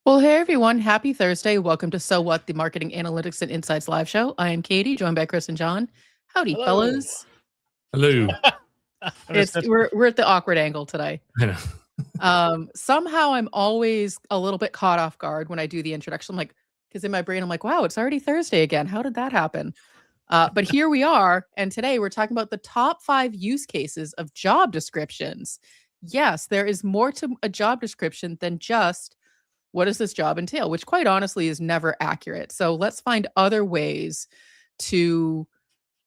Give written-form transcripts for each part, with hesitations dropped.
Well, hey everyone, happy Thursday. Welcome to So What, the Marketing Analytics and Insights live show. I am Katie, joined by Chris and John. Howdy, Hello. fellas. Hello. Understood. We're at the awkward angle today. I know. Somehow I'm always a little bit caught off guard when I do the introduction. I'm like, because in my brain I'm like, wow, it's already Thursday again. How did that happen? But here we are, and today we're talking about the top 5 use cases of job descriptions. Yes, there is more to a job description than just what does this job entail, which quite honestly is never accurate. So let's find other ways to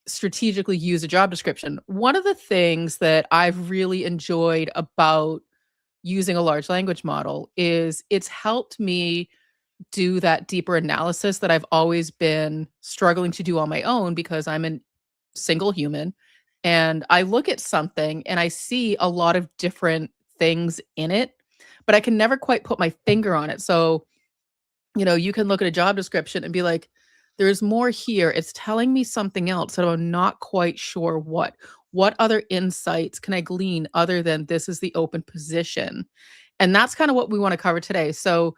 strategically use a job description. One of the things that I've really enjoyed about using a large language model is it's helped me do that deeper analysis that I've always been struggling to do on my own because I'm a single human and I look at something and I see a lot of different things in it, but I can never quite put my finger on it. So, you can look at a job description and be like, there's more here. It's telling me something else that I'm not quite sure what. What other insights can I glean other than this is the open position? And that's kind of what we want to cover today. So,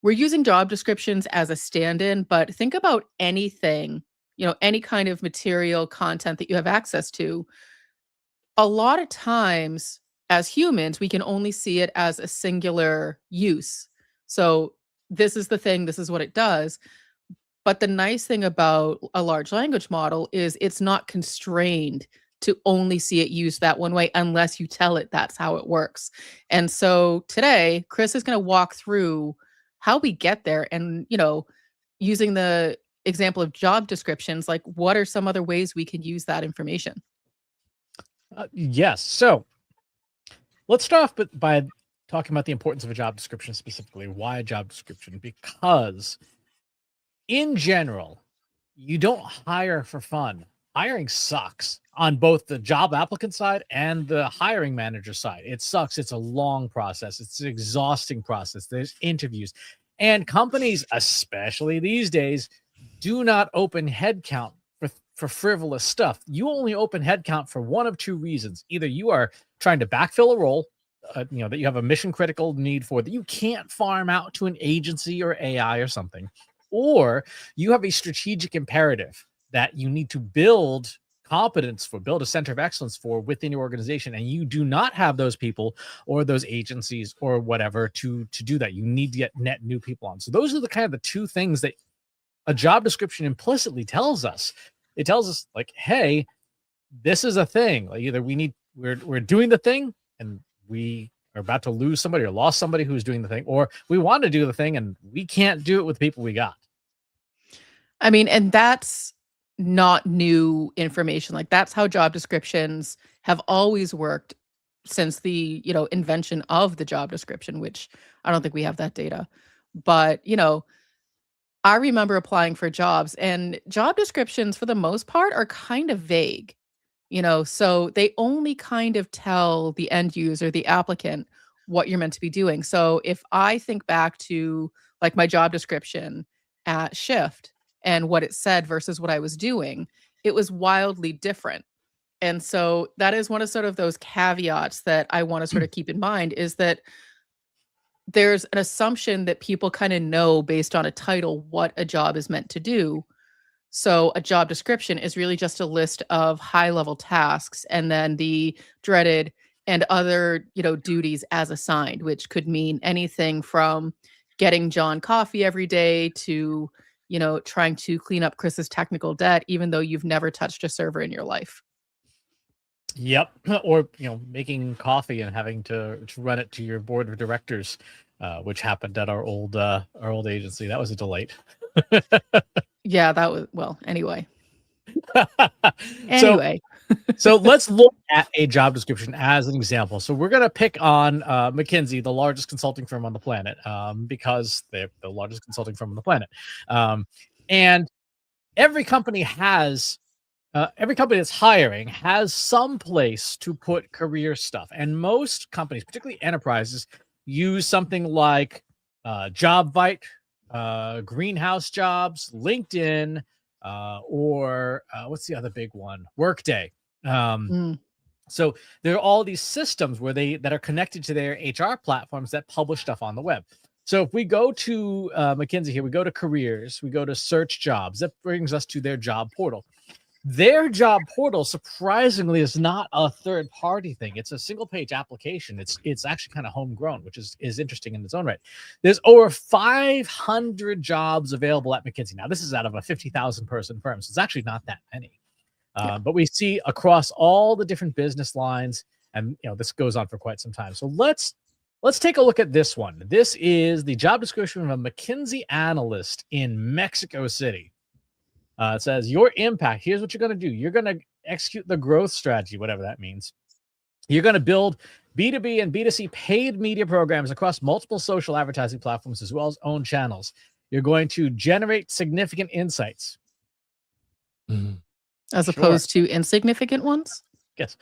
we're using job descriptions as a stand-in, but think about anything, any kind of material content that you have access to. A lot of times as humans, we can only see it as a singular use. So this is the thing, this is what it does. But the nice thing about a large language model is it's not constrained to only see it used that one way unless you tell it that's how it works. And so today, Chris is going to walk through how we get there and, using the example of job descriptions, like what are some other ways we can use that information? Yes. So let's start off by talking about the importance of a job description specifically. Why a job description? Because in general, you don't hire for fun. Hiring sucks on both the job applicant side and the hiring manager side. It sucks. It's a long process. It's an exhausting process. There's interviews. And companies, especially these days, do not open headcount for frivolous stuff. You only open headcount for one of two reasons. Either you are trying to backfill a role, that you have a mission critical need for that you can't farm out to an agency or AI or something, or you have a strategic imperative that you need to build competence for, build a center of excellence for within your organization, and you do not have those people or those agencies or whatever to do that. You need to get net new people on. So those are the kind of the two things that a job description implicitly tells us. It tells us like, hey, this is a thing. Like either we're doing the thing and we are about to lose somebody or lost somebody who's doing the thing, or we want to do the thing and we can't do it with the people we got. I mean, and that's not new information. Like that's how job descriptions have always worked since the, invention of the job description, which I don't think we have that data. But, I remember applying for jobs and job descriptions for the most part are kind of vague, so they only kind of tell the end user, the applicant, what you're meant to be doing. So if I think back to like my job description at Shift and what it said versus what I was doing, it was wildly different. And so that is one of sort of those caveats that I want to sort of keep in mind is that there's an assumption that people kind of know based on a title what a job is meant to do. So a job description is really just a list of high-level tasks and then the dreaded and other, duties as assigned, which could mean anything from getting John coffee every day to, trying to clean up Chris's technical debt, even though you've never touched a server in your life. Yep. Or, making coffee and having to run it to your board of directors, which happened at our old agency. That was a delight. Yeah, that was, well, anyway. So let's look at a job description as an example. So we're going to pick on McKinsey, the largest consulting firm on the planet, because they're the largest consulting firm on the planet. And every company that's hiring has some place to put career stuff. And most companies, particularly enterprises, use something like JobVite, Greenhouse Jobs, LinkedIn, or what's the other big one? Workday. So there are all these systems that are connected to their HR platforms that publish stuff on the web. So if we go to McKinsey here, we go to careers, we go to search jobs. That brings us to their job portal. Their job portal, surprisingly, is not a third-party thing. It's a single-page application. It's actually kind of homegrown, which is interesting in its own right. There's over 500 jobs available at McKinsey. Now, this is out of a 50,000-person firm, so it's actually not that many. But we see across all the different business lines, and this goes on for quite some time. So let's take a look at this one. This is the job description of a McKinsey analyst in Mexico City. It says, your impact, here's what you're going to do. You're going to execute the growth strategy, whatever that means. You're going to build B2B and B2C paid media programs across multiple social advertising platforms as well as own channels. You're going to generate significant insights. As opposed to insignificant ones? Yes.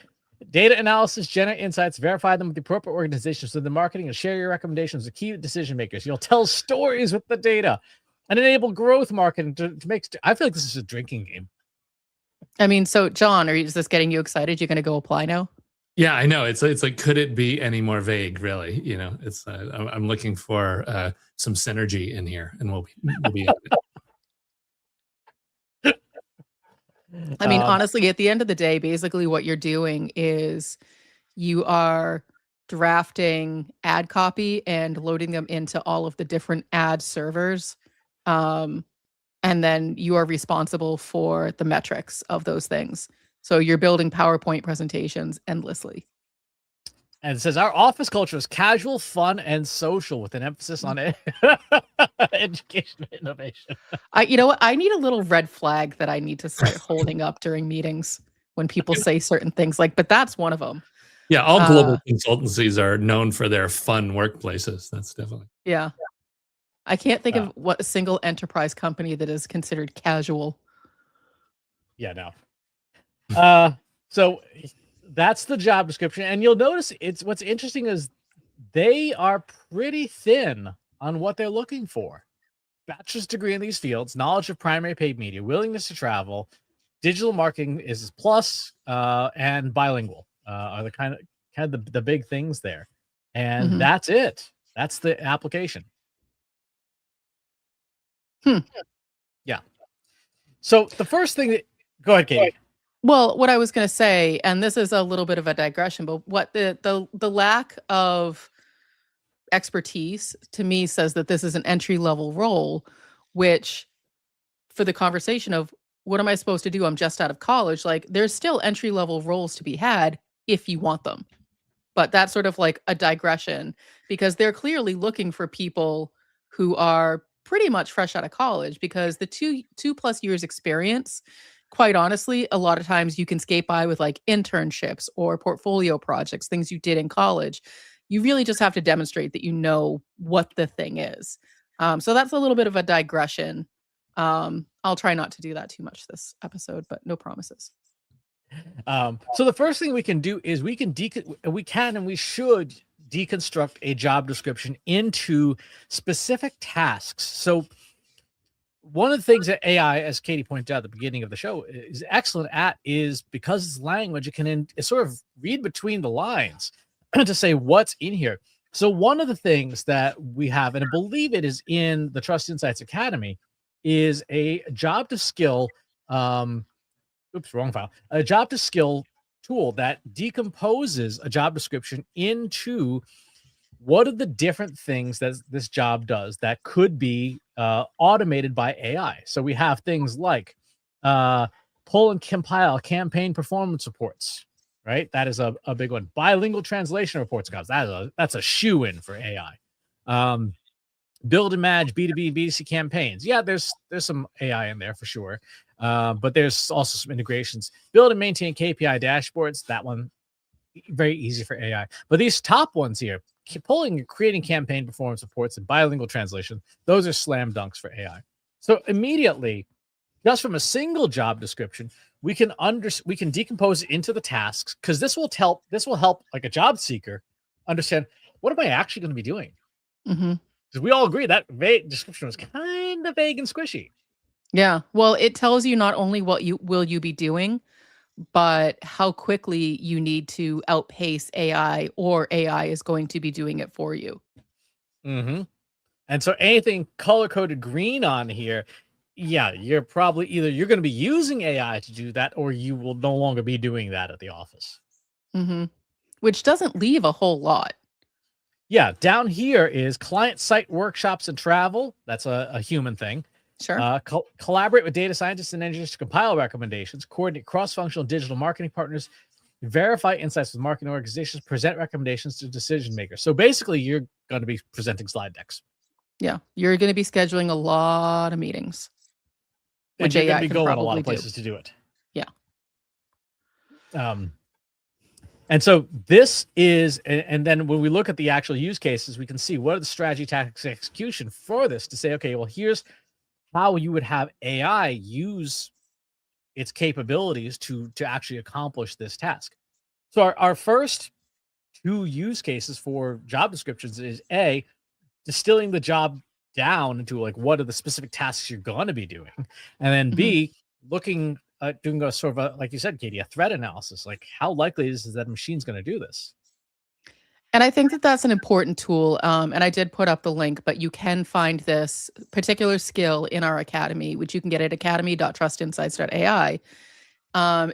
Data analysis, generate insights, verify them with the appropriate organizations within the marketing, and share your recommendations with key decision makers. You'll tell stories with the data and enable growth marketing to make. I feel like this is a drinking game. I mean, so John, is this getting you excited? You're going to go apply now? Yeah, I know. It's like, could it be any more vague? Really, it's. I'm looking for some synergy in here, and we'll be. I mean, honestly, at the end of the day, basically what you're doing is you are drafting ad copy and loading them into all of the different ad servers. And then you are responsible for the metrics of those things. So you're building PowerPoint presentations endlessly. And it says, our office culture is casual, fun, and social with an emphasis on education and innovation. You know what? I need a little red flag that I need to start holding up during meetings when people say certain things but that's one of them. Yeah, all global consultancies are known for their fun workplaces. That's definitely. Yeah. I can't think of what a single enterprise company that is considered casual. Yeah, no. So that's the job description. And you'll notice what's interesting is they are pretty thin on what they're looking for. Bachelor's degree in these fields, knowledge of primary paid media, willingness to travel, digital marketing is plus, and bilingual are the kind of the big things there. And that's it. That's the application. Yeah. So the first thing go ahead, Katie. Well, what I was going to say, and this is a little bit of a digression, but what the lack of expertise to me says that this is an entry-level role, which for the conversation of what am I supposed to do? I'm just out of college. There's still entry-level roles to be had if you want them. But that's sort of like a digression because they're clearly looking for people who are pretty much fresh out of college because the two plus years experience, quite honestly, a lot of times you can skate by with internships or portfolio projects, things you did in college. You really just have to demonstrate that you know what the thing is. So that's a little bit of a digression. I'll try not to do that too much this episode, but no promises. So the first thing we can do is we can and we should deconstruct a job description into specific tasks. So one of the things that AI, as Katie pointed out at the beginning of the show, is excellent at is because it's language, it can sort of read between the lines to say what's in here. So one of the things that we have, and I believe it is in the Trust Insights Academy, is a job to skill. Wrong file. A job to skill tool that decomposes a job description into what are the different things that this job does that could be automated by AI. So we have things like pull and compile campaign performance reports, right? That is a big one. Bilingual translation reports, guys. That's a shoe-in for AI. Build and manage B2B and B2C campaigns. Yeah, there's some AI in there for sure. But there's also some integrations. Build and maintain KPI dashboards. That one, very easy for AI. But these top ones here, pulling and creating campaign performance reports and bilingual translation, those are slam dunks for AI. So immediately, just from a single job description, we can decompose it into the tasks because this will help like a job seeker understand what am I actually going to be doing. Because we all agree that description was kind of vague and squishy. Yeah. Well, it tells you not only what you will be doing, but how quickly you need to outpace AI or AI is going to be doing it for you. And so anything color-coded green on here, yeah, you're probably either you're going to be using AI to do that, or you will no longer be doing that at the office. Mm-hmm. Which doesn't leave a whole lot. Yeah, down here is client site workshops and travel. That's a human thing. Sure. Collaborate with data scientists and engineers to compile recommendations, coordinate cross-functional digital marketing partners, verify insights with marketing organizations, present recommendations to decision makers. So basically, you're going to be presenting slide decks. Yeah. You're going to be scheduling a lot of meetings, And which you're going AI to be can going a lot probably of places to do it. Yeah. And so this is, and then when we look at the actual use cases, we can see what are the strategy, tactics, execution for this to say, okay, well, here's how you would have AI use its capabilities to actually accomplish this task. So our first two use cases for job descriptions is A, distilling the job down into like what are the specific tasks you're going to be doing, and then B, looking at doing a sort of a, like you said, Katie, a threat analysis. Like how likely is that a machine's going to do this? And I think that that's an important tool. And I did put up the link, but you can find this particular skill in our academy, which you can get at academy.trustinsights.ai.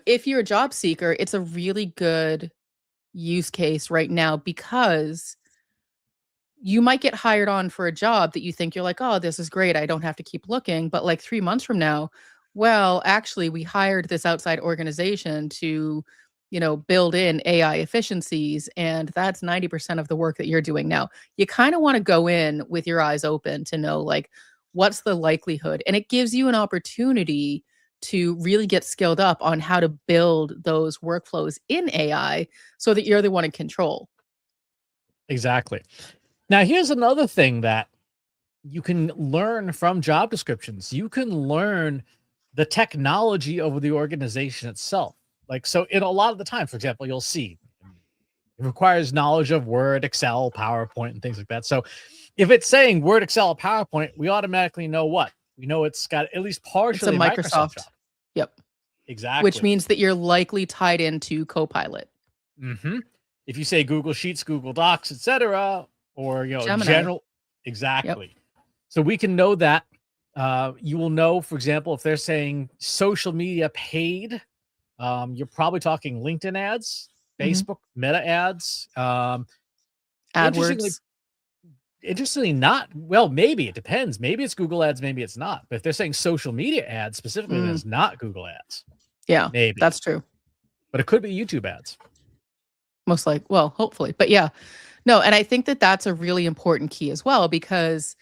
If you're a job seeker, it's a really good use case right now because you might get hired on for a job that you think you're like, oh, this is great. I don't have to keep looking. But like 3 months from now, well, actually, we hired this outside organization to, build in AI efficiencies. And that's 90% of the work that you're doing now. You kind of want to go in with your eyes open to know, like, what's the likelihood? And it gives you an opportunity to really get skilled up on how to build those workflows in AI so that you're the one in control. Exactly. Now, here's another thing that you can learn from job descriptions. You can learn the technology of the organization itself. Like, so in a lot of the time, for example, you'll see it requires knowledge of Word, Excel, PowerPoint, and things like that. So if it's saying Word, Excel, PowerPoint, we automatically know what? We know it's got at least partially It's a Microsoft. job. Yep. Exactly. Which means that you're likely tied into Copilot. Mm-hmm. If you say Google Sheets, Google Docs, etc., or Gemini. general, exactly. Yep. So we can know that. You will know, for example, if they're saying social media paid, you're probably talking LinkedIn ads, Facebook, Meta ads, AdWords. Interestingly, not well. Maybe it depends. Maybe it's Google ads, maybe it's not. But if they're saying social media ads specifically, then it's not Google ads. Yeah, maybe that's true. But it could be YouTube ads. Most like, well, hopefully. But yeah, no, and I think that that's a really important key as well, because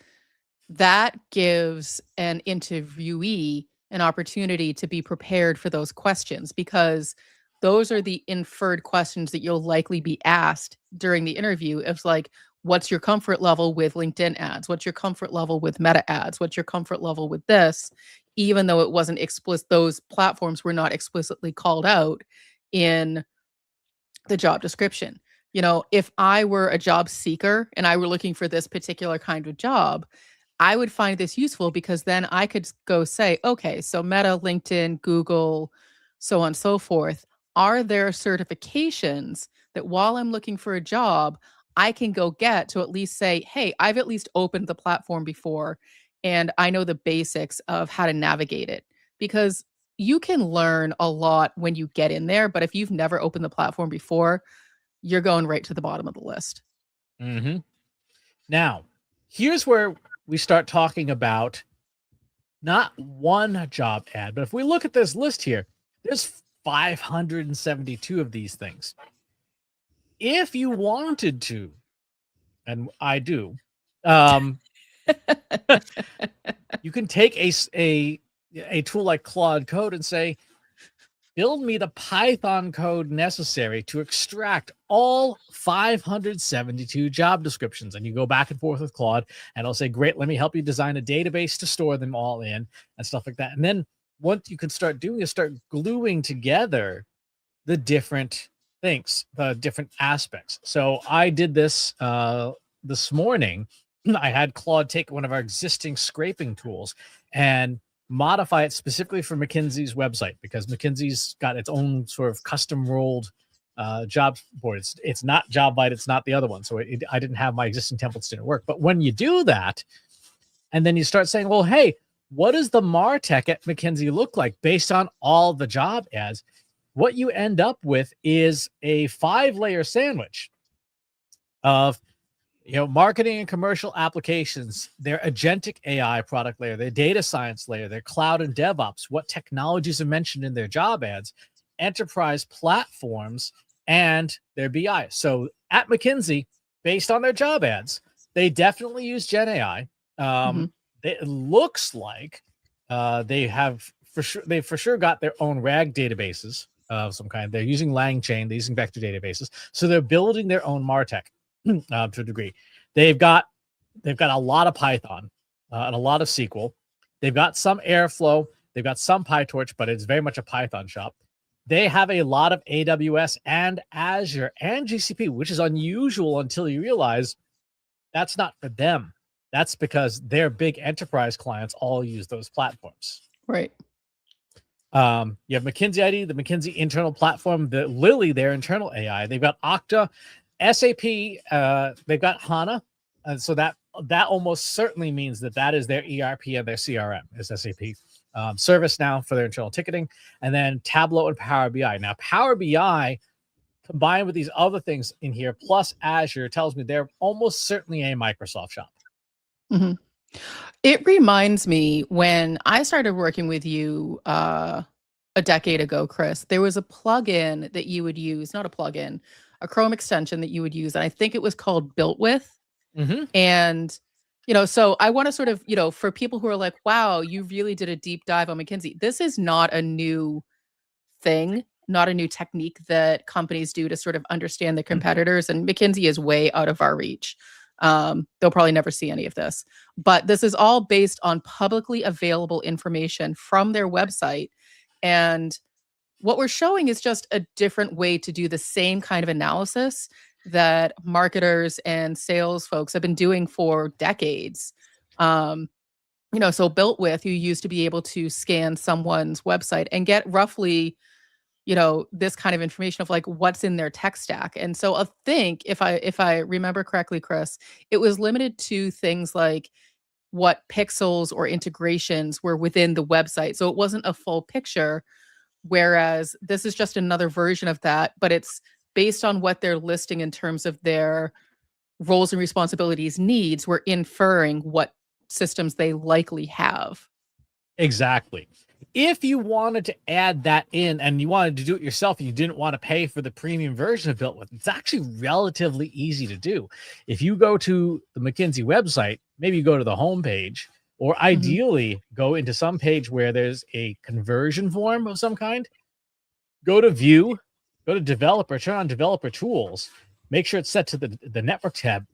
that gives an interviewee an opportunity to be prepared for those questions, because those are the inferred questions that you'll likely be asked during the interview. It's like, what's your comfort level with LinkedIn ads? What's your comfort level with Meta ads? What's your comfort level with this? Even though it wasn't explicit, those platforms were not explicitly called out in the job description. If I were a job seeker and I were looking for this particular kind of job, I would find this useful, because then I could go say, okay, so Meta, LinkedIn, Google, so on and so forth, are there certifications that while I'm looking for a job, I can go get to at least say, hey, I've at least opened the platform before and I know the basics of how to navigate it. Because you can learn a lot when you get in there, but if you've never opened the platform before, you're going right to the bottom of the list. Mm-hmm. Now, here's where we start talking about not one job ad, but if we look at this list here, there's 572 of these things. If you wanted to, and I do, you can take a tool like Claude Code and say, build me the Python code necessary to extract all 572 job descriptions. And you go back and forth with Claude, and it'll say, great, let me help you design a database to store them all in and stuff like that. And then what you can start doing is start gluing together the different things, the different aspects. So I did this this morning. I had Claude take one of our existing scraping tools and modify it specifically for McKinsey's website, because McKinsey's got its own sort of custom rolled job board. It's not JobVite. It's not the other one. So I didn't have my existing templates didn't work. But when you do that, and then you start saying, well, hey, what does the MarTech at McKinsey look like based on all the job ads? What you end up with is a 5-layer sandwich of marketing and commercial applications, their agentic AI product layer, their data science layer, their cloud and DevOps, what technologies are mentioned in their job ads, enterprise platforms, and their BI. So at McKinsey, based on their job ads, they definitely use Gen AI. It looks like they've for sure got their own RAG databases of some kind. They're using LangChain, they're using vector databases. So they're building their own MarTech to a degree. They've got a lot of Python and a lot of SQL. They've got some Airflow. They've got some PyTorch, but it's very much a Python shop. They have a lot of AWS and Azure and GCP, which is unusual until you realize that's not for them. That's because their big enterprise clients all use those platforms. Right. You have McKinsey ID, the McKinsey internal platform, the Lilly, their internal AI. They've got Okta, SAP, they've got HANA. And so that almost certainly means that is their ERP and their CRM is SAP. ServiceNow for their internal ticketing, and then Tableau and Power BI. Now, Power BI combined with these other things in here, plus Azure, tells me they're almost certainly a Microsoft shop. Mm-hmm. It reminds me when I started working with you a decade ago, Chris, there was a plugin that you would use, not a plugin, a Chrome extension that you would use. And I think it was called Built With. And so I want to sort of, for people who are like, wow, you really did a deep dive on McKinsey. This is not a new thing, not a new technique that companies do to sort of understand the competitors. And McKinsey is way out of our reach. They'll probably never see any of this. But this is all based on publicly available information from their website. And what we're showing is just a different way to do the same kind of analysis that marketers and sales folks have been doing for decades. So Built With, you used to be able to scan someone's website and get roughly, this kind of information of like what's in their tech stack. And so I think if I remember correctly, Chris, it was limited to things like what pixels or integrations were within the website. So it wasn't a full picture, whereas this is just another version of that, but it's based on what they're listing in terms of their roles and responsibilities needs. We're inferring what systems they likely have. Exactly. If you wanted to add that in and you wanted to do it yourself and you didn't want to pay for the premium version of Built With, it's actually relatively easy to do. If you go to the McKinsey website, maybe you go to the homepage, or ideally go into some page where there's a conversion form of some kind, go to View, go to Developer, turn on Developer Tools, make sure it's set to the Network tab,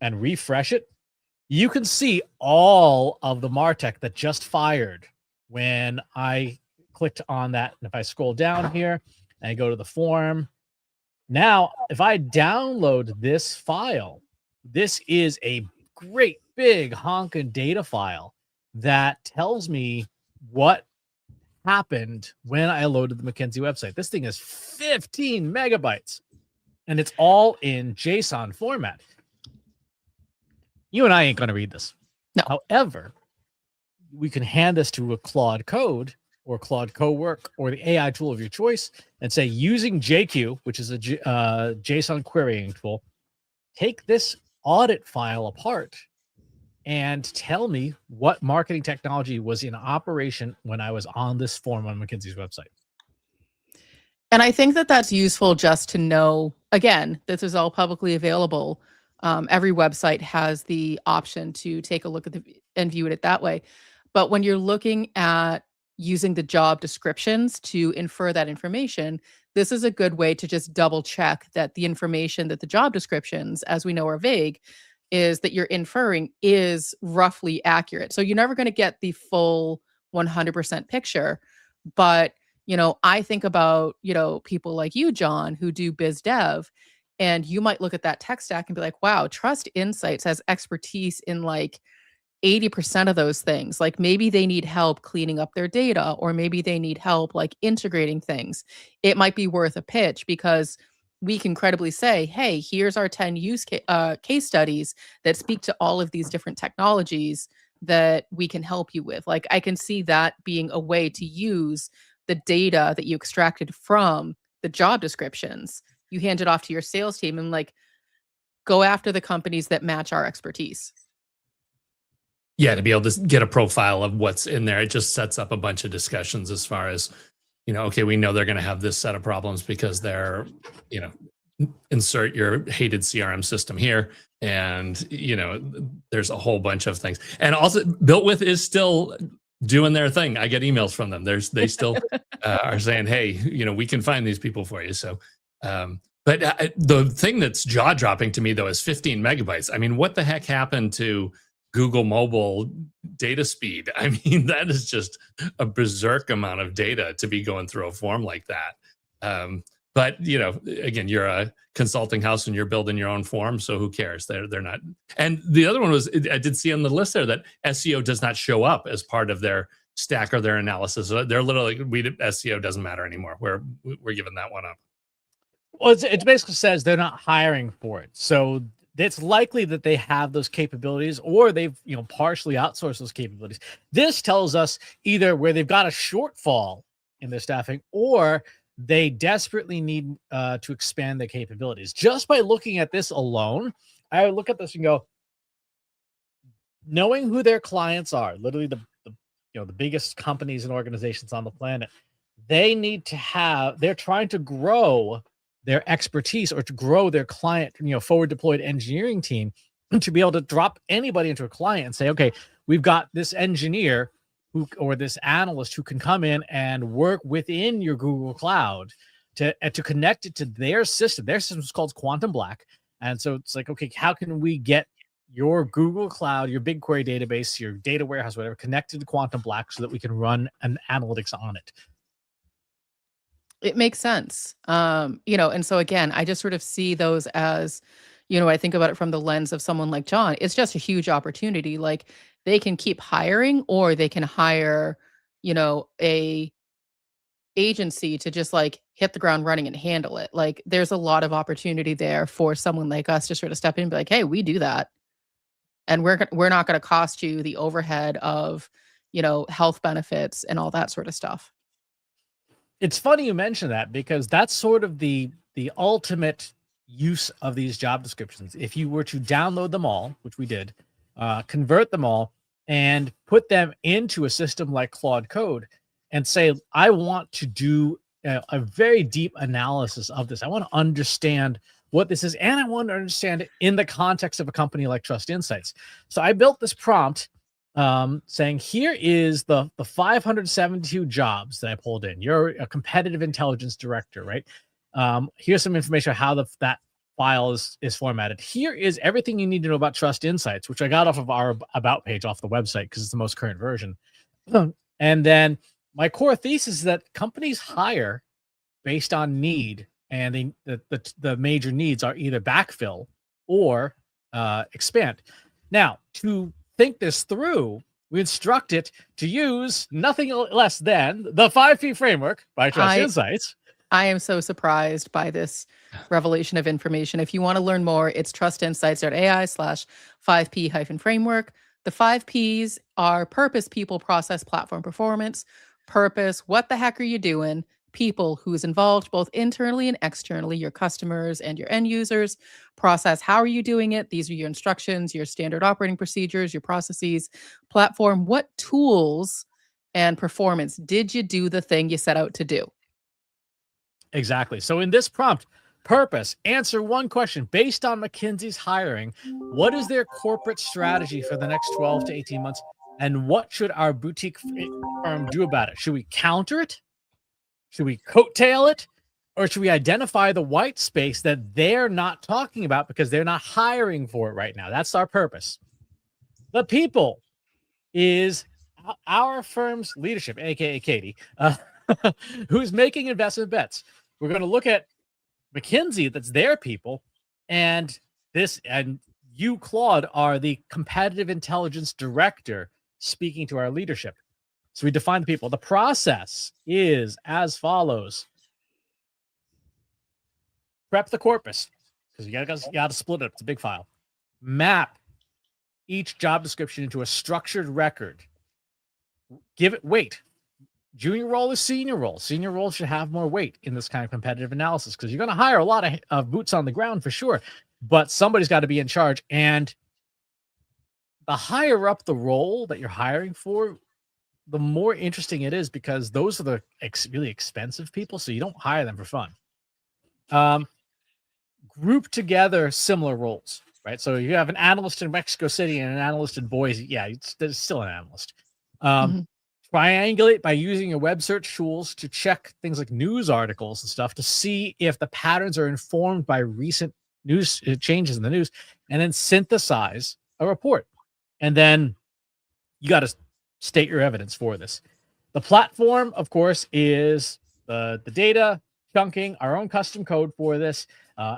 and refresh it. You can see all of the MarTech that just fired when I clicked on that. And if I scroll down here and I go to the form, now if I download this file, this is a great big honking data file that tells me what happened when I loaded the McKinsey website. This thing is 15 megabytes and it's all in JSON format. You and I ain't going to read this. No. However, we can hand this to a Claude Code or Claude Cowork or the AI tool of your choice and say, using JQ, which is a JSON querying tool, take this audit file apart and tell me what marketing technology was in operation when I was on this form on McKinsey's website. And I think that that's useful just to know, again, this is all publicly available. Every website has the option to take a look at and view it that way. But when you're looking at using the job descriptions to infer that information, this is a good way to just double check that the information that the job descriptions, as we know, are vague, is that you're inferring is roughly accurate. So you're never going to get the full 100% picture. But, I think about, people like you, John, who do biz dev, and you might look at that tech stack and be like, wow, Trust Insights has expertise in like 80% of those things. Like maybe they need help cleaning up their data, or maybe they need help like integrating things. It might be worth a pitch because we can credibly say, hey, here's our 10 case studies that speak to all of these different technologies that we can help you with. Like, I can see that being a way to use the data that you extracted from the job descriptions. You hand it off to your sales team and like, go after the companies that match our expertise. Yeah, to be able to get a profile of what's in there, it just sets up a bunch of discussions as far as, okay, we know they're going to have this set of problems because they're, insert your hated CRM system here. And, there's a whole bunch of things. And also Built With is still doing their thing. I get emails from them. They still are saying, hey, we can find these people for you. So, but the thing that's jaw dropping to me though, is 15 megabytes. I mean, what the heck happened to Google mobile data speed? I mean, that is just a berserk amount of data to be going through a form like that. But again, you're a consulting house and you're building your own form, so who cares? They're not. And the other one was, I did see on the list there that SEO does not show up as part of their stack or their analysis. So they're literally, SEO doesn't matter anymore. We're giving that one up. Well, it basically says they're not hiring for it, so it's likely that they have those capabilities, or they've partially outsourced those capabilities. This tells us either where they've got a shortfall in their staffing, or they desperately need to expand their capabilities. Just by looking at this alone, I would look at this and go, knowing who their clients are, literally the biggest companies and organizations on the planet, they're trying to grow their expertise or to grow their client, forward deployed engineering team, to be able to drop anybody into a client and say, okay, we've got this engineer or this analyst who can come in and work within your Google Cloud to connect it to their system. Their system is called Quantum Black. And so it's like, okay, how can we get your Google Cloud, your BigQuery database, your data warehouse, whatever, connected to Quantum Black so that we can run an analytics on it? It makes sense. And so again, I just sort of see those as, I think about it from the lens of someone like John. It's just a huge opportunity. Like, they can keep hiring, or they can hire, a agency to just like hit the ground running and handle it. Like, there's a lot of opportunity there for someone like us to sort of step in and be like, hey, we do that. And we're not going to cost you the overhead of, health benefits and all that sort of stuff. It's funny you mention that, because that's sort of the ultimate use of these job descriptions. If you were to download them all, which we did, convert them all and put them into a system like Claude Code and say, I want to do a very deep analysis of this. I want to understand what this is, and I want to understand it in the context of a company like Trust Insights. So I built this prompt saying, here is the 572 jobs that I pulled in. You're a competitive intelligence director, right? Here's some information on how that file is formatted. Here is everything you need to know about Trust Insights, which I got off of our About page off the website because it's the most current version. And then my core thesis is that companies hire based on need, and the major needs are either backfill or expand. Now, to think this through, we instruct it to use nothing less than the 5P framework by Trust Insights. I am so surprised by this revelation of information. If you want to learn more, it's trustinsights.ai/5P-framework. The 5 Ps are purpose, people, process, platform, performance. Purpose, what the heck are you doing? People, who's involved both internally and externally, your customers and your end users. Process, how are you doing it? These are your instructions, your standard operating procedures, your processes. Platform, what tools and performance did you do the thing you set out to do? Exactly. So in this prompt, purpose, answer one question. Based on McKinsey's hiring, what is their corporate strategy for the next 12 to 18 months? And what should our boutique firm do about it? Should we counter it? Should we coattail it? Or should we identify the white space that they're not talking about because they're not hiring for it right now? That's our purpose. The people is our firm's leadership, aka Katie, who's making investment bets. We're going to look at McKinsey, that's their people, and you, Claude, are the competitive intelligence director speaking to our leadership. So we define the people. The process is as follows. prep the corpus because you gotta split it up. It's a big file. Map each job description into a structured record. Give it weight. Junior role is senior role. Senior role should have more weight in this kind of competitive analysis because you're going to hire a lot of boots on the ground for sure, but somebody's got to be in charge. And the higher up the role that you're hiring for, the more interesting it is because those are the really expensive people. So you don't hire them for fun. Group together similar roles, right? So you have an analyst in Mexico City and an analyst in Boise. Yeah, it's still an analyst. Triangulate by using your web search tools to check things like news articles and stuff to see if the patterns are informed by recent news changes in the news, and then synthesize a report. And then you got to state your evidence for this. The platform, of course, is the data chunking, our own custom code for this.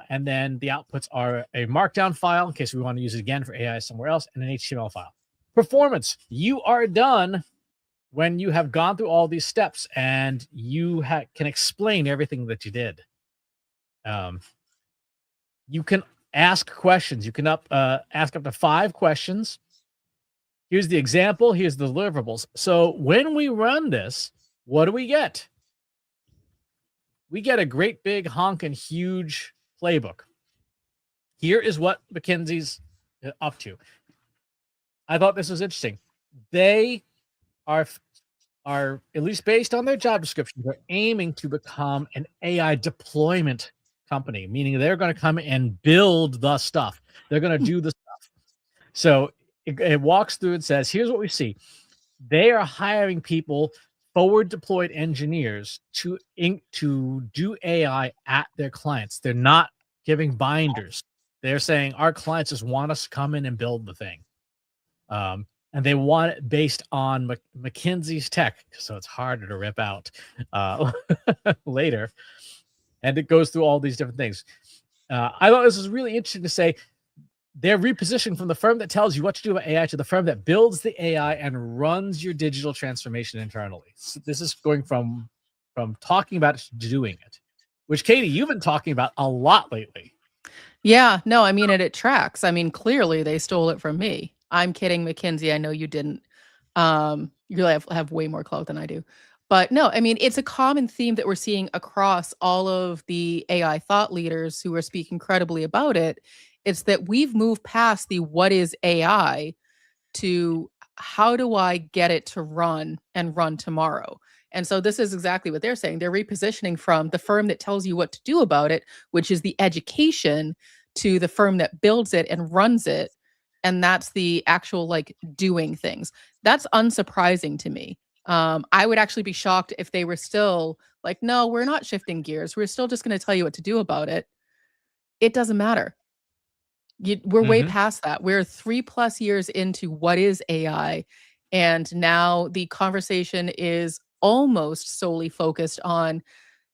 And then the outputs are a markdown file in case we want to use it again for AI somewhere else, and an HTML file. Performance, you are done when you have gone through all these steps and you can explain everything that you did. You can ask questions. You can ask up to 5 questions. Here's the example. Here's the deliverables. So when we run this, what do we get? We get a great big honking huge playbook. Here is what McKinsey's up to. I thought this was interesting. They are at least based on their job description, they're aiming to become an AI deployment company, meaning they're going to come and build the stuff. They're going to do the stuff. So it walks through and says, here's what we see. They are hiring people, forward deployed engineers to do AI at their clients. They're not giving binders. They're saying our clients just want us to come in and build the thing. And they want it based on McKinsey's tech, so it's harder to rip out later. And it goes through all these different things. I thought this was really interesting to say they're repositioning from the firm that tells you what to do about AI to the firm that builds the AI and runs your digital transformation internally. So this is going from talking about it to doing it, which, Katie, you've been talking about a lot lately. Yeah, no, I mean, it tracks. I mean, clearly they stole it from me. I'm kidding, McKinsey. I know you didn't. You really have way more clout than I do. But no, I mean, it's a common theme that we're seeing across all of the AI thought leaders who are speaking credibly about it. It's that we've moved past the what is AI to how do I get it to run and run tomorrow? And so this is exactly what they're saying. They're repositioning from the firm that tells you what to do about it, which is the education, to the firm that builds it and runs it. And that's the actual like doing things. That's unsurprising to me. I would actually be shocked if they were still like, no, we're not shifting gears. We're still just going to tell you what to do about it. It doesn't matter. We're way past that. We're 3+ years into what is AI. And now the conversation is almost solely focused on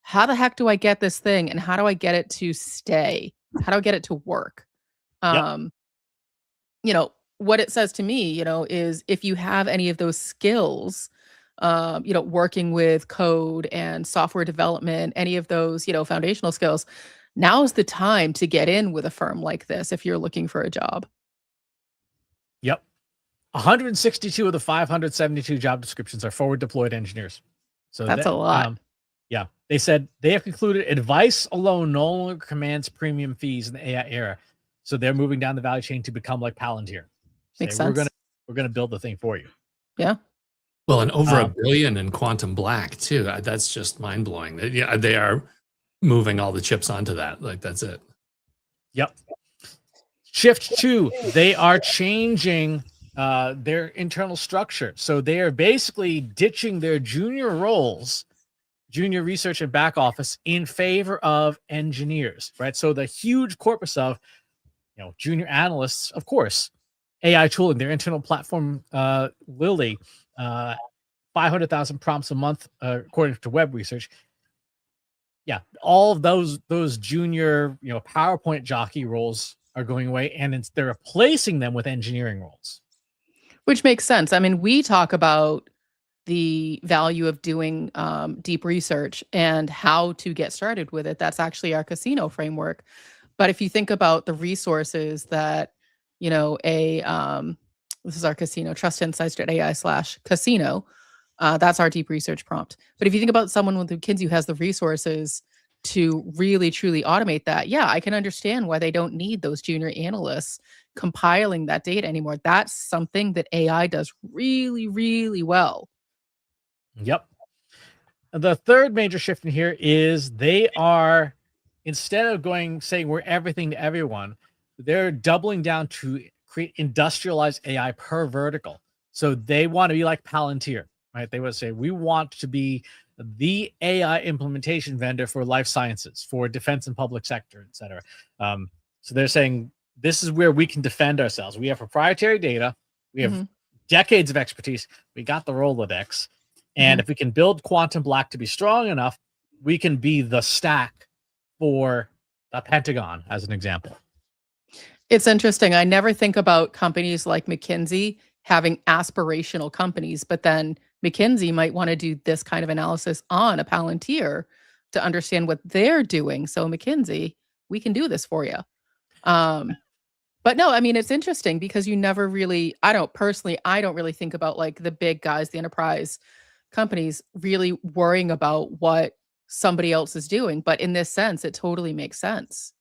how the heck do I get this thing and how do I get it to stay? How do I get it to work? You know, what it says to me, you know, is if you have any of those skills, you know, working with code and software development, any of those, you know, foundational skills, now is the time to get in with a firm like this if you're looking for a job. Yep. 162 of the 572 job descriptions are forward deployed engineers. So that's a lot. Yeah. They said they have concluded advice alone no longer commands premium fees in the AI era. So they're moving down the value chain to become like Palantir. Makes sense. We're gonna build the thing for you. Yeah. Well, and over $1 billion in quantum black too. That's just mind blowing. Yeah, they are moving all the chips onto that. Like that's it. Yep. Shift 2, they are changing their internal structure. So they are basically ditching their junior roles, junior research and back office, in favor of engineers, right? So the huge corpus of, you know, junior analysts, of course, AI tooling, their internal platform, Lily, 500,000 prompts a month, according to web research. Yeah, all of those junior, you know, PowerPoint jockey roles are going away, and they're replacing them with engineering roles. Which makes sense. I mean, we talk about the value of doing deep research and how to get started with it. That's actually our casino framework. But if you think about the resources that, this is our casino, trustinsights.ai/casino. That's our deep research prompt. But if you think about someone with McKinsey who has the resources to really truly automate that, yeah, I can understand why they don't need those junior analysts compiling that data anymore. That's something that AI does really, really well. Yep. The third major shift in here is they are, instead of saying we're everything to everyone, they're doubling down to create industrialized AI per vertical. So they want to be like Palantir, right? They would say, we want to be the AI implementation vendor for life sciences, for defense and public sector, et cetera. So they're saying, this is where we can defend ourselves. We have proprietary data. We have decades of expertise. We got the Rolodex. And if we can build Quantum Black to be strong enough, we can be the stack for the Pentagon, as an example. It's interesting. I never think about companies like McKinsey having aspirational companies, but then McKinsey might want to do this kind of analysis on a Palantir to understand what they're doing. So McKinsey, we can do this for you. But no, I mean, it's interesting because you never really, I don't really think about like the big guys, the enterprise companies really worrying about what somebody else is doing. But in this sense, it totally makes sense.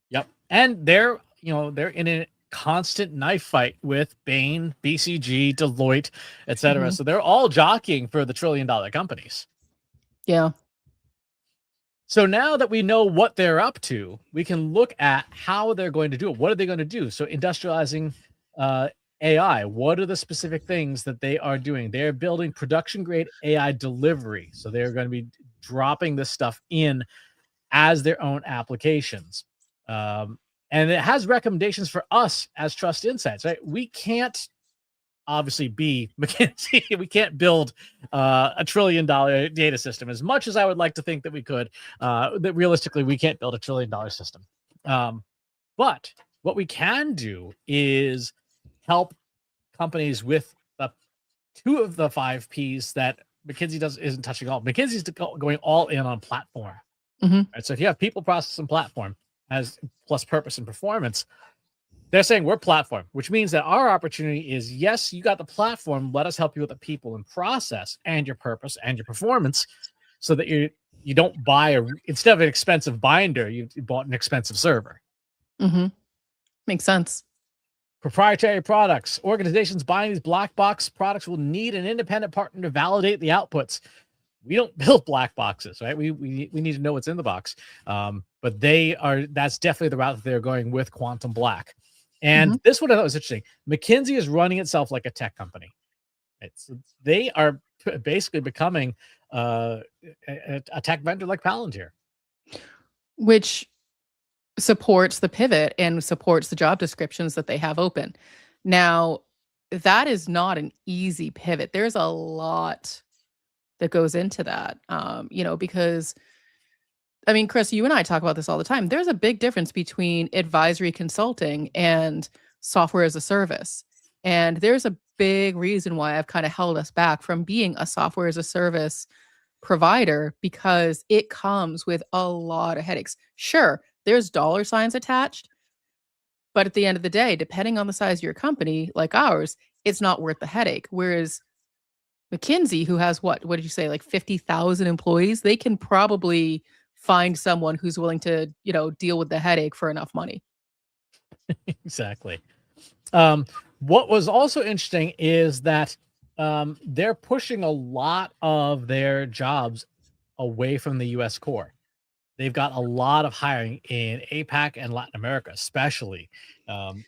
Yep. And they're in a constant knife fight with Bain, BCG, Deloitte, et cetera. So they're all jockeying for the $1 trillion companies. Yeah. So now that we know what they're up to, we can look at how they're going to do it. What are they going to do? So industrializing AI, what are the specific things that they are doing? They're building production grade AI delivery. So they're going to be dropping this stuff in as their own applications. And it has recommendations for us as Trust Insights, right? We can't obviously be McKinsey. We can't build a $1 trillion data system as much as I would like to think that we could. That realistically, we can't build a $1 trillion system. But what we can do is help companies with the 2 of the 5 Ps that McKinsey isn't touching all. McKinsey's going all in on platform. Right? So if you have people, process, and platform as plus purpose and performance, they're saying we're platform, which means that our opportunity is, yes, you got the platform. Let us help you with the people and process and your purpose and your performance, so that you don't buy instead of an expensive binder, you bought an expensive server. Makes sense. Proprietary products. Organizations buying these black box products will need an independent partner to validate the outputs. We don't build black boxes, right? We need to know what's in the box. But that's definitely the route that they're going with Quantum Black. And this one I thought was interesting. McKinsey is running itself like a tech company. They are basically becoming a tech vendor like Palantir, which supports the pivot and supports the job descriptions that they have open. Now, that is not an easy pivot. There's a lot that goes into that, because I mean, Chris, you and I talk about this all the time. There's a big difference between advisory consulting and software as a service. And there's a big reason why I've kind of held us back from being a software as a service provider, because it comes with a lot of headaches. Sure, there's dollar signs attached, but at the end of the day, depending on the size of your company, like ours, it's not worth the headache. Whereas McKinsey, who has what did you say, like 50,000 employees, they can probably find someone who's willing to, deal with the headache for enough money. Exactly. What was also interesting is that they're pushing a lot of their jobs away from the US core. They've got a lot of hiring in APAC and Latin America, especially. You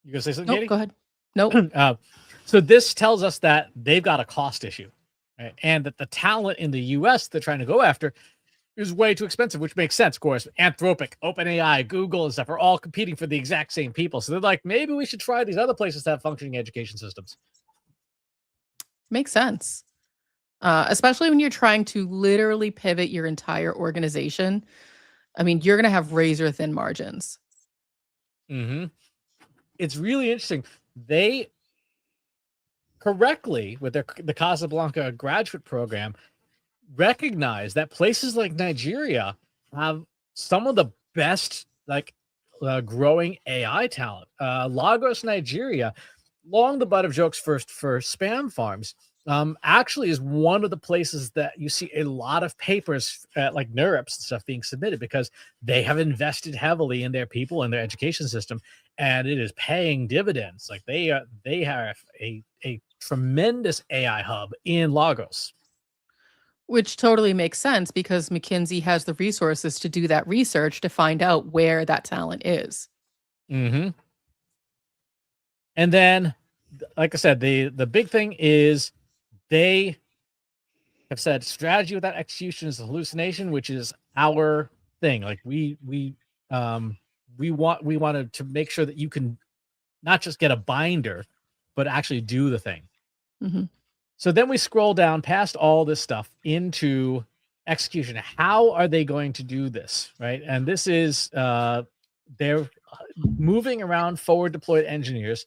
gonna say something, Katie? Go ahead. Nope. So this tells us that they've got a cost issue, right? And that the talent in the US they're trying to go after is way too expensive, which makes sense, of course. Anthropic, OpenAI, Google, and stuff are all competing for the exact same people. So they're like, maybe we should try these other places to have functioning education systems. Makes sense. Especially when you're trying to literally pivot your entire organization. I mean, you're going to have razor thin margins. It's really interesting. They correctly with the Casablanca graduate program recognize that places like Nigeria have some of the best growing AI talent. Lagos, Nigeria, long the butt of jokes first for spam farms, actually is one of the places that you see a lot of papers like NeurIPS and stuff being submitted because they have invested heavily in their people and their education system, and it is paying dividends. Like they have a tremendous AI hub in Lagos. Which totally makes sense because McKinsey has the resources to do that research to find out where that talent is. Mm-hmm. And then, like I said, the big thing is they have said strategy without execution is a hallucination, which is our thing. Like we wanted to make sure that you can not just get a binder, but actually do the thing. Mm-hmm. So then we scroll down past all this stuff into execution. How are they going to do this, right? And this is they're moving around forward deployed engineers.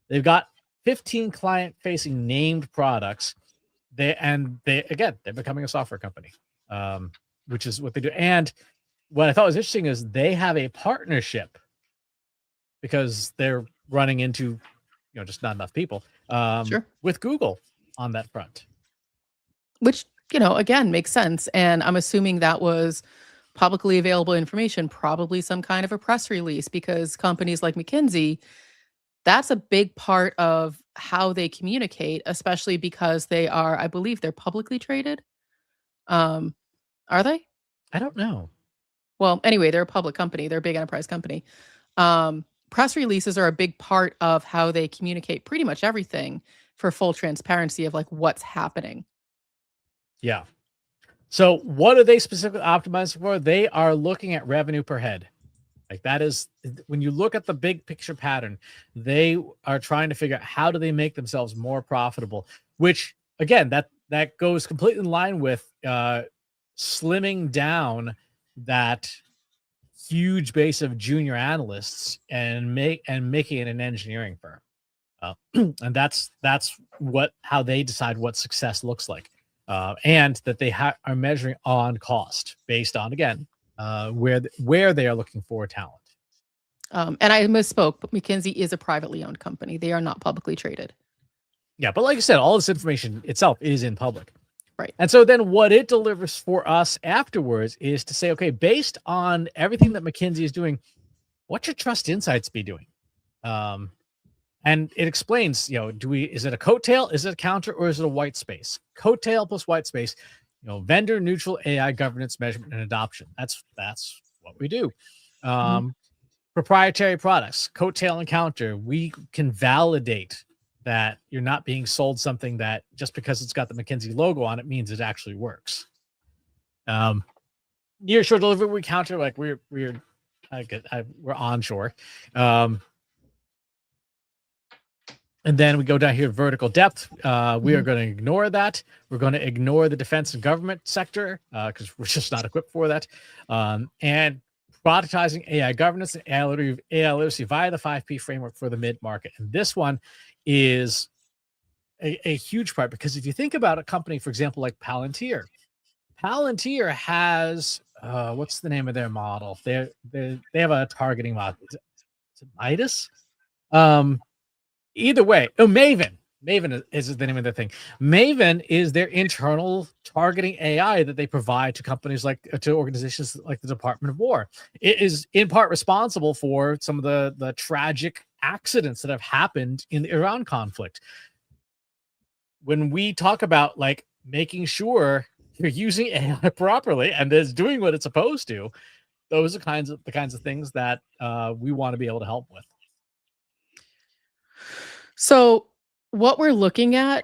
They've got 15 client-facing named products. They're becoming a software company, which is what they do. And what I thought was interesting is they have a partnership because they're running into, just not enough people Sure. with Google on that front. Which, again, makes sense. And I'm assuming that was publicly available information, probably some kind of a press release, because companies like McKinsey, that's a big part of how they communicate, especially because I believe they're publicly traded. Are they? I don't know. Well, anyway, they're a public company. They're a big enterprise company. Press releases are a big part of how they communicate pretty much everything for full transparency of like what's happening. Yeah. So what are they specifically optimizing for? They are looking at revenue per head. Like that is, when you look at the big picture pattern, they are trying to figure out how do they make themselves more profitable, which again, that goes completely in line with slimming down that huge base of junior analysts and making it an engineering firm. And that's how they decide what success looks like. And that they are measuring on cost based on, again, where they are looking for talent. And I misspoke, but McKinsey is a privately owned company. They are not publicly traded. Yeah, but like I said, all this information itself is in public. Right. And so then what it delivers for us afterwards is to say, okay, based on everything that McKinsey is doing, what should Trust Insights be doing? And it explains, is it a coattail, is it a counter, or is it a white space? Coattail plus white space, vendor neutral AI governance, measurement, and adoption. That's what we do. Proprietary products, coattail and counter. We can validate that you're not being sold something that just because it's got the McKinsey logo on it means it actually works. Nearshore delivery, we counter like we're onshore. And then we go down here, vertical depth. We are going to ignore that. We're going to ignore the defense and government sector because we're just not equipped for that. And productizing AI governance and AI literacy via the 5P framework for the mid-market. And this one is a huge part because if you think about a company, for example, like Palantir has, what's the name of their model? They have a targeting model. Is it Midas? Either way, Maven. Maven is the name of the thing. Maven is their internal targeting AI that they provide to companies to organizations like the Department of War. It is in part responsible for some of the tragic accidents that have happened in the Iran conflict. When we talk about making sure you're using AI properly and is doing what it's supposed to, those are the kinds of things that we want to be able to help with. So what we're looking at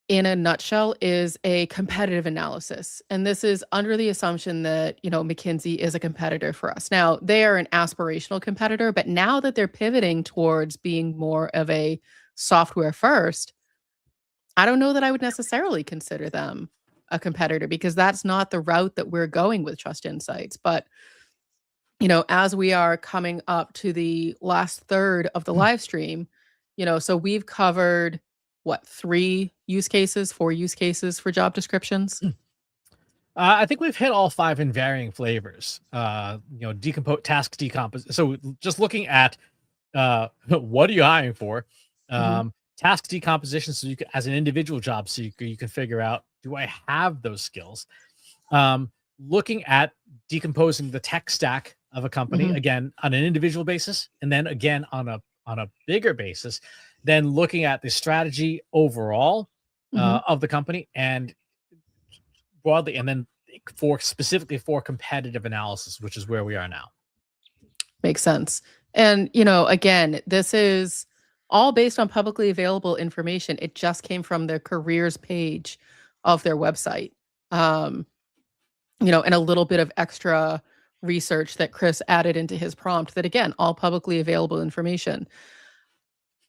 in a nutshell is a competitive analysis. And this is under the assumption that, McKinsey is a competitor for us. Now, they are an aspirational competitor, but now that they're pivoting towards being more of a software first, I don't know that I would necessarily consider them a competitor because that's not the route that we're going with Trust Insights. But, as we are coming up to the last third of the live stream, so we've covered what, 3 use cases, 4 use cases for job descriptions? I think we've hit all 5 in varying flavors. Decompose task decompose. So just looking at what are you hiring for? Mhm. Task decomposition. So you can, as an individual job seeker, you can figure out, do I have those skills? Looking at decomposing the tech stack of a company, Mhm. again on an individual basis, and then again on a bigger basis, then looking at the strategy overall Mhm. of the company and broadly, and then specifically for competitive analysis, which is where we are now. Makes sense. And, again, this is all based on publicly available information. It just came from the careers page of their website. Um, and a little bit of extra research that Chris added into his prompt that, again, all publicly available information.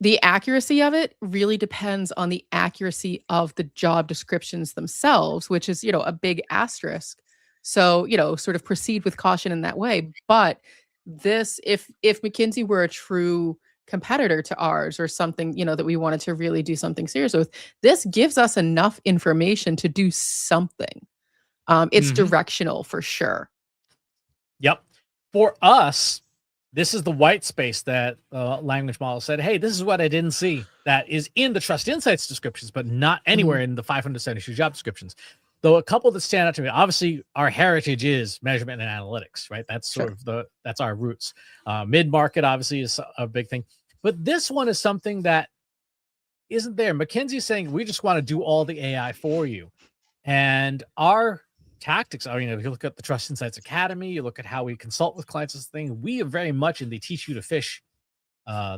The accuracy of it really depends on the accuracy of the job descriptions themselves, which is, a big asterisk. So, sort of proceed with caution in that way. But this, if McKinsey were a true competitor to ours or something, that we wanted to really do something serious with, this gives us enough information to do something. It's Mhm. directional for sure. Yep. For us, this is the white space that language model said, hey, this is what I didn't see that is in the Trust Insights descriptions, but not anywhere Mhm. in the 572 job descriptions. Though a couple that stand out to me, obviously our heritage is measurement and analytics, right? That's sort Sure. of that's our roots. Mid-market obviously is a big thing, but this one is something that isn't there. McKinsey's saying, we just want to do all the AI for you. And our tactics, I mean, if you look at the Trust Insights Academy, you look at how we consult with clients, this thing, we are very much in the teach you to fish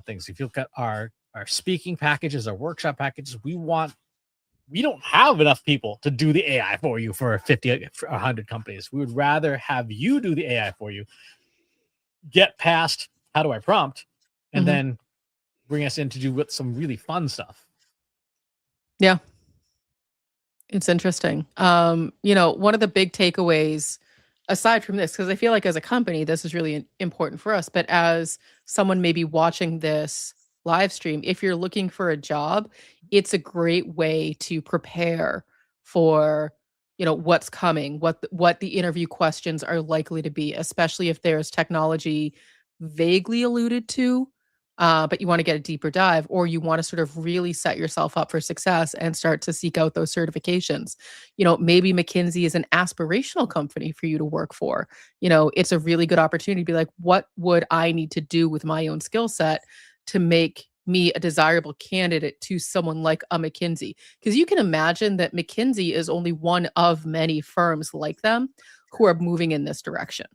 things. If you look at our speaking packages, our workshop packages, we don't have enough people to do the AI for you for 50, for 100 companies. We would rather have you do the AI for you, get past how do I prompt, and Mhm. then bring us in to do with some really fun stuff. Yeah. It's interesting. One of the big takeaways aside from this, because I feel like as a company, this is really important for us, but as someone maybe watching this live stream, if you're looking for a job, it's a great way to prepare for, what's coming, what the interview questions are likely to be, especially if there's technology vaguely alluded to, but you want to get a deeper dive, or you want to sort of really set yourself up for success and start to seek out those certifications. Maybe McKinsey is an aspirational company for you to work for. It's a really good opportunity to be like, what would I need to do with my own skill set to make me a desirable candidate to someone like a McKinsey? Because you can imagine that McKinsey is only one of many firms like them who are moving in this direction.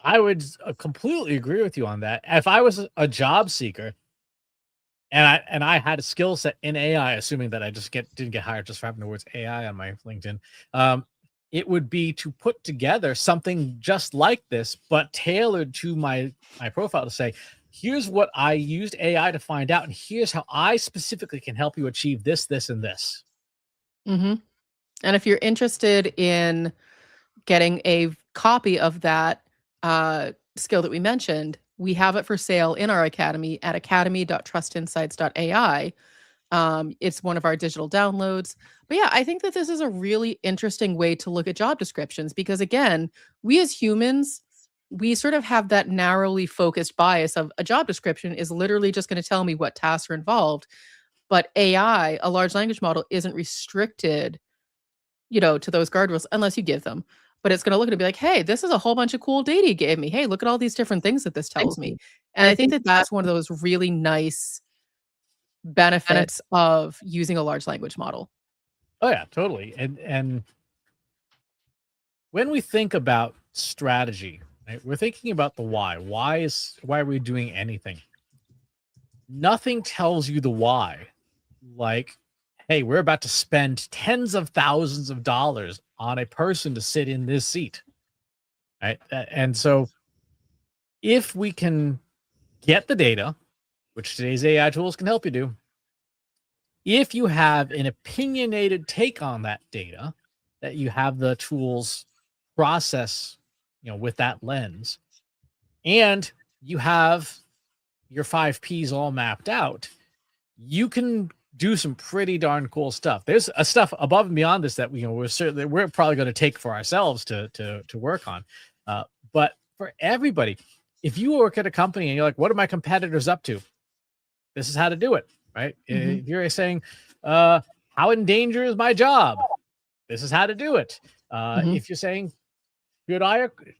I would completely agree with you on that. If I was a job seeker and I had a skill set in AI, assuming that I just didn't get hired just for having the words AI on my LinkedIn, it would be to put together something just like this, but tailored to my profile to say, here's what I used AI to find out, and here's how I specifically can help you achieve this, this, and this. Mhm. And if you're interested in getting a copy of that skill that we mentioned, we have it for sale in our academy at academy.trustinsights.ai. It's one of our digital downloads. But yeah, I think that this is a really interesting way to look at job descriptions because, again, we as humans, we sort of have that narrowly focused bias of a job description is literally just going to tell me what tasks are involved. But AI, a large language model, isn't restricted to those guardrails unless you give them. But it's gonna look at it and be like, "Hey, this is a whole bunch of cool data you gave me. Hey, look at all these different things that this tells me." And And I I think think that that that's one of those really nice benefits of using a large language model. Oh yeah, totally. And when we think about strategy, right, we're thinking about the why. Why are we doing anything? Nothing tells you the why. Like, hey, we're about to spend tens of thousands of dollars on a person to sit in this seat. Right. And so if we can get the data, which today's AI tools can help you do, if you have an opinionated take on that data, that you have the tools process, with that lens, and you have your 5 Ps all mapped out, you can do some pretty darn cool stuff. There's a stuff above and beyond this that we're probably going to take for ourselves to work on. But for everybody, if you work at a company and you're like, what are my competitors up to? This is how to do it, right? Mhm. If you're saying, how in danger is my job? This is how to do it. Mhm. If you're saying,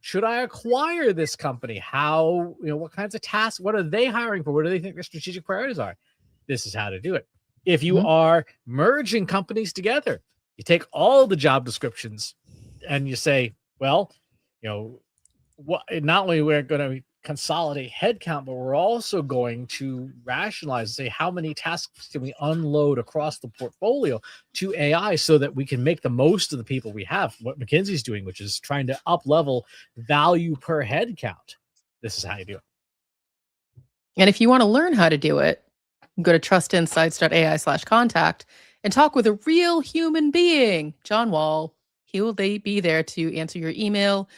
should I acquire this company? How, what kinds of tasks, what are they hiring for? What do they think their strategic priorities are? This is how to do it. If you Mhm. are merging companies together, you take all the job descriptions and you say, well, what, not only we're going to consolidate headcount, but we're also going to rationalize and say how many tasks can we unload across the portfolio to AI so that we can make the most of the people we have. What McKinsey's doing, which is trying to up level value per headcount. This is how you do it. And if you want to learn how to do it, go to trustinsights.ai/contact and talk with a real human being, John Wall. He will be there to answer your email,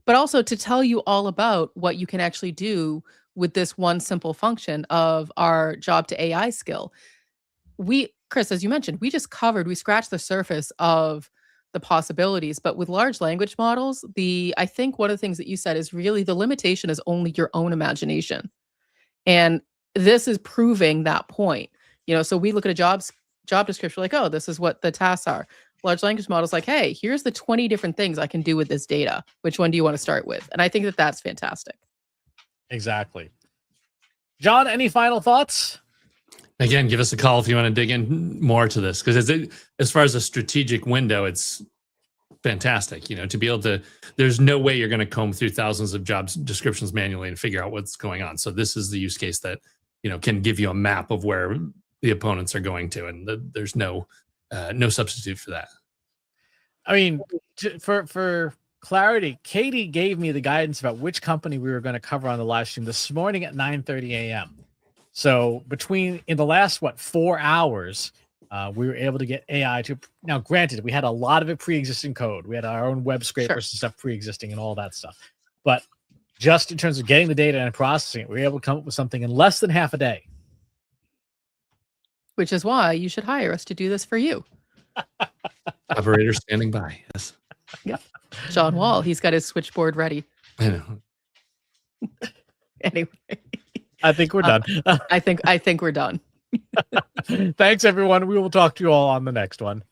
but also to tell you all about what you can actually do with this one simple function of our job to AI skill. Chris, as you mentioned, we scratched the surface of the possibilities, but with large language models, I think one of the things that you said is really the limitation is only your own imagination. And this is proving that point. So we look at a job description like, oh, this is what the tasks are. Large language models like, hey, here's the 20 different things I can do with this data. Which one do you want to start with? And I think that that's fantastic. Exactly. John, any final thoughts? Again, give us a call if you want to dig in more to this, because as far as a strategic window, it's fantastic. To be able to, there's no way you're going to comb through thousands of job descriptions manually and figure out what's going on. So this is the use case that can give you a map of where the opponents are going to, and there's no substitute for that. I mean, for clarity, Katie gave me the guidance about which company we were going to cover on the live stream this morning at 9:30 a.m. So in the last 4 hours, we were able to get AI to. Now, granted, we had a lot of it pre-existing code. We had our own web scrapers and stuff pre-existing and all that stuff. But just in terms of getting the data and processing it, we were able to come up with something in less than half a day. Which is why you should hire us to do this for you. Operator standing by. Yes. Yeah. John Wall, he's got his switchboard ready. I know. Anyway. I think we're done. I think we're done. Thanks, everyone. We will talk to you all on the next one.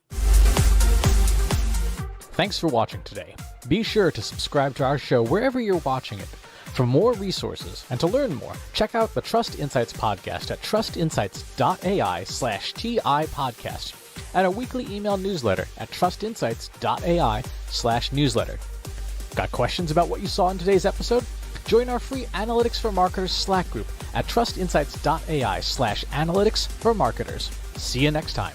Thanks for watching today. Be sure to subscribe to our show wherever you're watching it. For more resources and to learn more, check out the Trust Insights podcast at trustinsights.ai/TI podcast and a weekly email newsletter at trustinsights.ai/newsletter. Got questions about what you saw in today's episode? Join our free Analytics for Marketers Slack group at trustinsights.ai/analytics for marketers. See you next time.